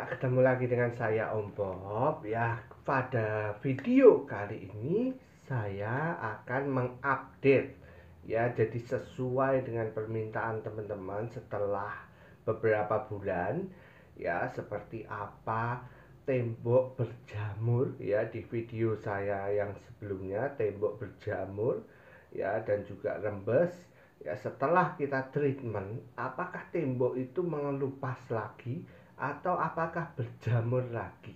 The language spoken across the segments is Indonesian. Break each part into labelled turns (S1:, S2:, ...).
S1: Ketemu lagi dengan saya Om Bob ya. Pada video kali ini saya akan mengupdate ya, jadi sesuai dengan permintaan teman-teman setelah beberapa bulan ya, seperti apa tembok berjamur ya. Di video saya yang sebelumnya tembok berjamur ya, dan juga rembes ya, setelah kita treatment, apakah tembok itu mengelupas lagi atau apakah berjamur lagi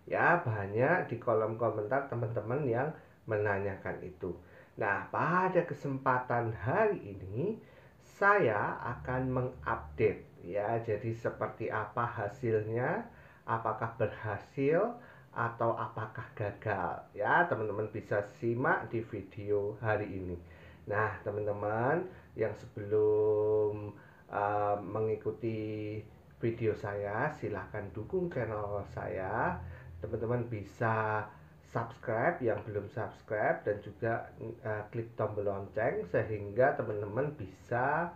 S1: ya. Banyak di kolom komentar teman-teman yang menanyakan itu. Nah, pada kesempatan hari ini saya akan mengupdate ya, jadi seperti apa hasilnya, apakah berhasil atau apakah gagal ya. Teman-teman bisa simak di video hari ini. Nah, teman-teman yang sebelum mengikuti video saya, silahkan dukung channel saya. Teman-teman bisa subscribe yang belum subscribe, dan juga klik tombol lonceng sehingga teman-teman bisa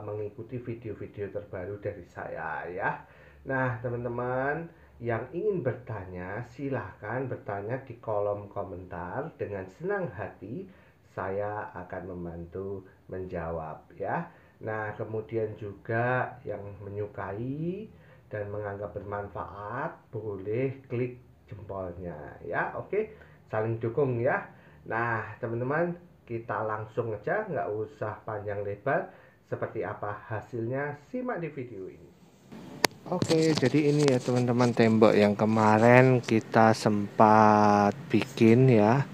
S1: mengikuti video-video terbaru dari saya ya. Nah, teman-teman yang ingin bertanya, silahkan bertanya di kolom komentar. Dengan senang hati saya akan membantu menjawab ya. Nah, kemudian juga yang menyukai dan menganggap bermanfaat boleh klik jempolnya ya. Oke, saling dukung ya. Nah, teman-teman, kita langsung aja, nggak usah panjang lebar. Seperti apa hasilnya, simak di video ini. Oke, jadi ini ya teman-teman, tembok yang kemarin kita sempat bikin ya.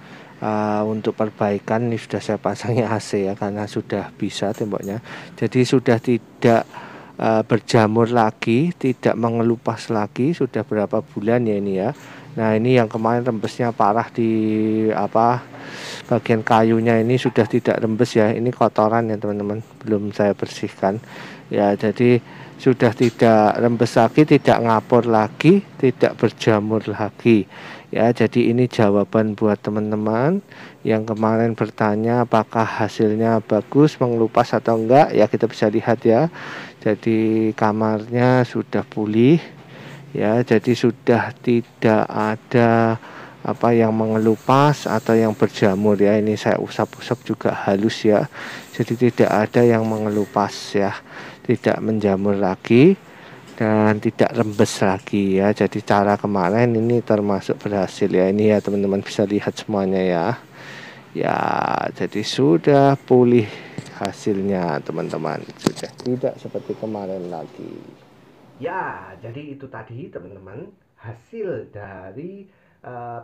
S1: Untuk perbaikan ini sudah saya pasangi AC ya, karena sudah bisa temboknya. Jadi sudah tidak berjamur lagi, tidak mengelupas lagi. Sudah berapa bulan ya ini ya. Nah, ini yang kemarin rembesnya parah di bagian kayunya, ini sudah tidak rembes ya. Ini kotoran ya teman-teman, belum saya bersihkan ya. Jadi sudah tidak rembes lagi, tidak ngapur lagi, tidak berjamur lagi ya. Jadi ini jawaban buat teman-teman yang kemarin bertanya apakah hasilnya bagus, mengelupas atau enggak ya. Kita bisa lihat ya, jadi kamarnya sudah pulih ya, jadi sudah tidak ada yang mengelupas atau yang berjamur ya. Ini saya usap-usap juga halus ya, jadi tidak ada yang mengelupas ya, tidak menjamur lagi dan tidak rembes lagi ya. Jadi cara kemarin ini termasuk berhasil ya. Ini ya teman-teman bisa lihat semuanya ya. Ya, jadi sudah pulih hasilnya teman-teman, sudah tidak seperti kemarin lagi. Ya, jadi itu tadi teman-teman hasil dari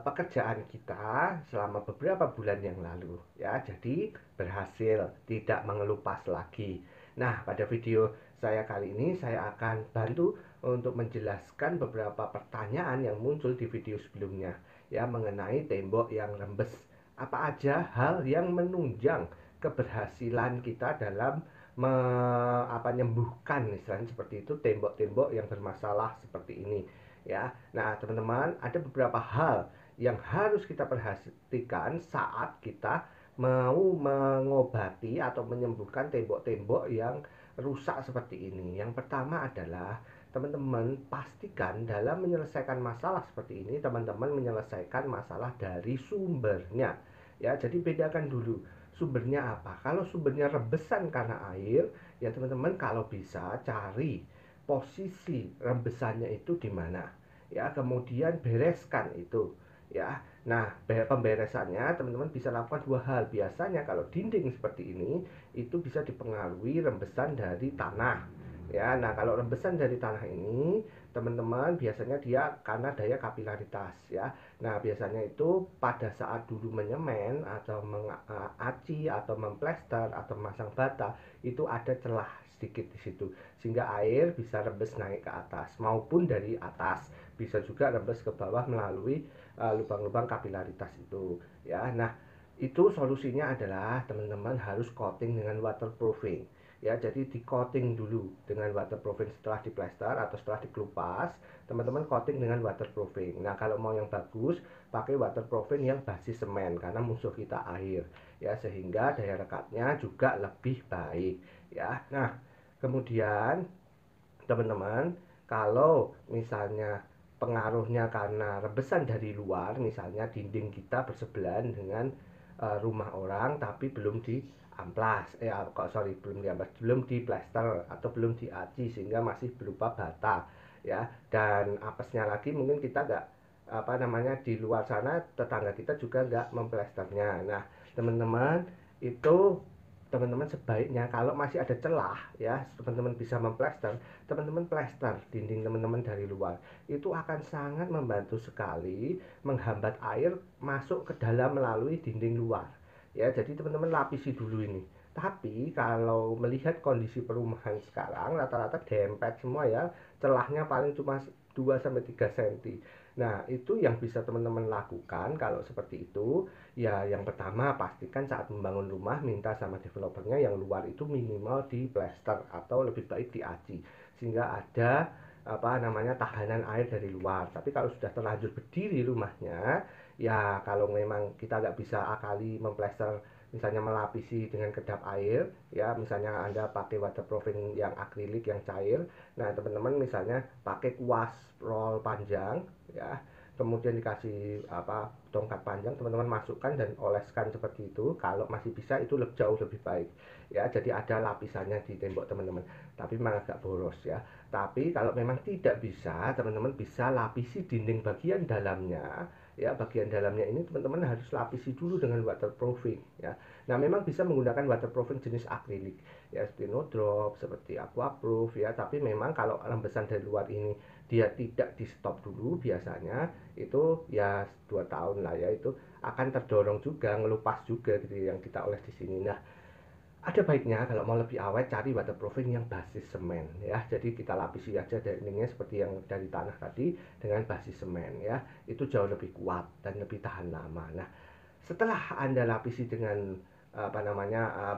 S1: pekerjaan kita selama beberapa bulan yang lalu ya. Jadi berhasil, tidak mengelupas lagi. Nah, pada video saya kali ini saya akan bantu untuk menjelaskan beberapa pertanyaan yang muncul di video sebelumnya ya, mengenai tembok yang rembes. Apa aja hal yang menunjang keberhasilan kita dalam menyembuhkan, istilahnya seperti itu, tembok-tembok yang bermasalah seperti ini ya. Nah, teman-teman, ada beberapa hal yang harus kita perhatikan saat kita mau mengobati atau menyembuhkan tembok-tembok yang rusak seperti ini. Yang pertama adalah teman-teman pastikan dalam menyelesaikan masalah seperti ini, teman-teman menyelesaikan masalah dari sumbernya ya. Jadi bedakan dulu sumbernya apa. Kalau sumbernya rebesan karena air ya, teman-teman kalau bisa cari posisi rembesannya itu di mana ya, kemudian bereskan itu ya. Nah, pemberesannya teman-teman bisa lakukan dua hal. Biasanya kalau dinding seperti ini itu bisa dipengaruhi rembesan dari tanah ya. Nah, kalau rembesan dari tanah ini teman-teman biasanya dia karena daya kapilaritas ya. Nah, biasanya itu pada saat dulu menyemen atau mengaci atau memplester atau memasang bata, itu ada celah sedikit di situ sehingga air bisa rembes naik ke atas maupun dari atas, bisa juga rembes ke bawah melalui lubang-lubang kapilaritas itu ya. Nah, itu solusinya adalah teman-teman harus coating dengan waterproofing ya. Jadi di coating dulu dengan waterproofing setelah diplester atau setelah dikelupas, teman-teman coating dengan waterproofing. Nah, kalau mau yang bagus pakai waterproofing yang basis semen karena musuh kita air ya, sehingga daya rekatnya juga lebih baik ya. Nah, kemudian teman-teman kalau misalnya pengaruhnya karena rebesan dari luar, misalnya dinding kita bersebelahan dengan rumah orang tapi belum di amplas, belum di plester atau belum diaci sehingga masih berupa bata ya. Dan apesnya lagi mungkin kita nggak di luar sana tetangga kita juga nggak memplesternya. Nah teman-teman, itu teman-teman sebaiknya kalau masih ada celah ya, teman-teman bisa memplester, teman-teman plester dinding teman-teman dari luar. Itu akan sangat membantu sekali menghambat air masuk ke dalam melalui dinding luar ya. Jadi teman-teman lapisi dulu ini. Tapi kalau melihat kondisi perumahan sekarang rata-rata dempet semua ya, celahnya paling cuma 2 sampai 3 cm. Nah, itu yang bisa teman-teman lakukan kalau seperti itu. Ya, yang pertama pastikan saat membangun rumah minta sama developernya yang luar itu minimal di plester atau lebih baik diaci sehingga ada tahanan air dari luar. Tapi kalau sudah terlanjur berdiri rumahnya, ya kalau memang kita nggak bisa akali memplester, misalnya melapisi dengan kedap air ya, misalnya Anda pakai waterproofing yang akrilik yang cair. Nah teman-teman misalnya pakai kuas roll panjang ya, kemudian dikasih tongkat panjang, teman-teman masukkan dan oleskan seperti itu. Kalau masih bisa itu jauh lebih baik ya, jadi ada lapisannya di tembok teman-teman, tapi memang agak boros ya. Tapi kalau memang tidak bisa, teman-teman bisa lapisi dinding bagian dalamnya ya. Bagian dalamnya ini teman-teman harus lapisi dulu dengan waterproofing ya. Nah memang bisa menggunakan waterproofing jenis akrilik ya, seperti no drop, seperti aquaproof ya. Tapi memang kalau rembesan dari luar ini dia tidak di stop dulu, biasanya itu ya 2 tahun lah ya, itu akan terdorong juga, ngelupas juga gitu yang kita oles di sini. Nah ada baiknya kalau mau lebih awet cari waterproofing yang basis semen ya. Jadi kita lapisi aja dindingnya seperti yang dari tanah tadi dengan basis semen ya. Itu jauh lebih kuat dan lebih tahan lama. Nah, setelah Anda lapisi dengan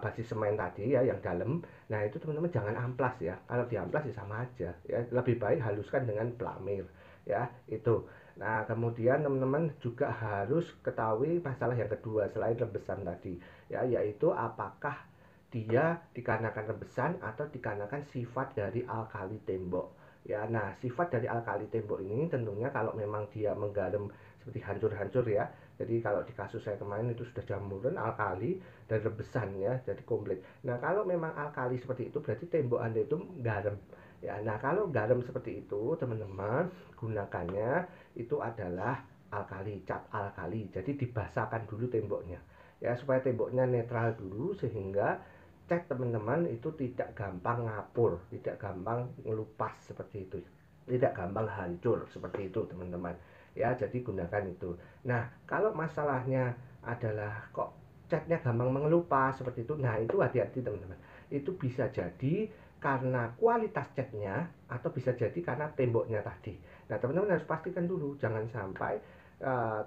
S1: basis semen tadi ya yang dalam. Nah, itu teman-teman jangan amplas ya. Kalau diamplas ya sama aja ya. Lebih baik haluskan dengan pelamir ya. Itu. Nah, kemudian teman-teman juga harus ketahui masalah yang kedua selain rebesan tadi ya, yaitu apakah dia dikarenakan rebesan atau dikarenakan sifat dari alkali tembok ya. Nah sifat dari alkali tembok ini tentunya kalau memang dia menggaram seperti hancur-hancur ya, jadi kalau di kasus saya kemarin itu sudah jamuran alkali dan rebesan ya, jadi komplit. Nah kalau memang alkali seperti itu berarti tembok Anda itu garam ya. Nah kalau garam seperti itu teman-teman gunakannya itu adalah alkali, cat alkali. Jadi dibasahkan dulu temboknya ya, supaya temboknya netral dulu sehingga cat teman-teman itu tidak gampang ngapur, tidak gampang ngelupas seperti itu, tidak gampang hancur seperti itu teman-teman ya. Jadi gunakan itu. Nah kalau masalahnya adalah kok catnya gampang mengelupas seperti itu, nah itu hati-hati teman-teman. Itu bisa jadi karena kualitas catnya atau bisa jadi karena temboknya tadi. Nah teman-teman harus pastikan dulu, jangan sampai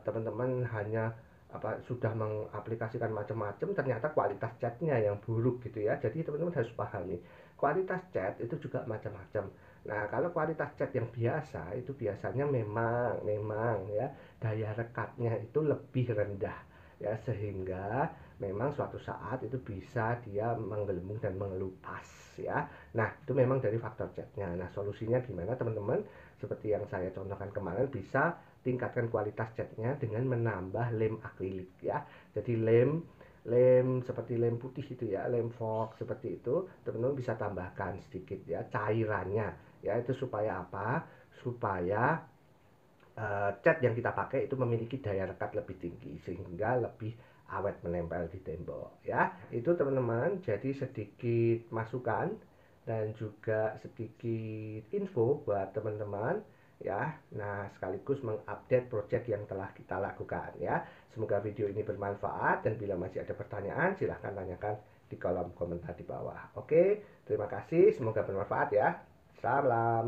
S1: teman-teman hanya sudah mengaplikasikan macam-macam ternyata kualitas catnya yang buruk gitu ya. Jadi teman-teman harus pahami kualitas cat itu juga macam-macam. Nah kalau kualitas cat yang biasa itu biasanya memang ya daya rekatnya itu lebih rendah ya, sehingga memang suatu saat itu bisa dia menggelembung dan mengelupas ya. Nah itu memang dari faktor catnya. Nah solusinya gimana teman-teman? Seperti yang saya contohkan kemarin, bisa tingkatkan kualitas catnya dengan menambah lem akrilik ya. Jadi lem seperti lem putih itu ya, lem fox seperti itu, teman-teman bisa tambahkan sedikit ya cairannya ya. Itu supaya apa? Supaya cat yang kita pakai itu memiliki daya rekat lebih tinggi sehingga lebih awet menempel di tembok ya. Itu teman-teman jadi sedikit masukan dan juga sedikit info buat teman-teman ya. Nah sekaligus mengupdate project yang telah kita lakukan ya. Semoga video ini bermanfaat dan bila masih ada pertanyaan silahkan tanyakan di kolom komentar di bawah. Oke, terima kasih, semoga bermanfaat ya. Salam.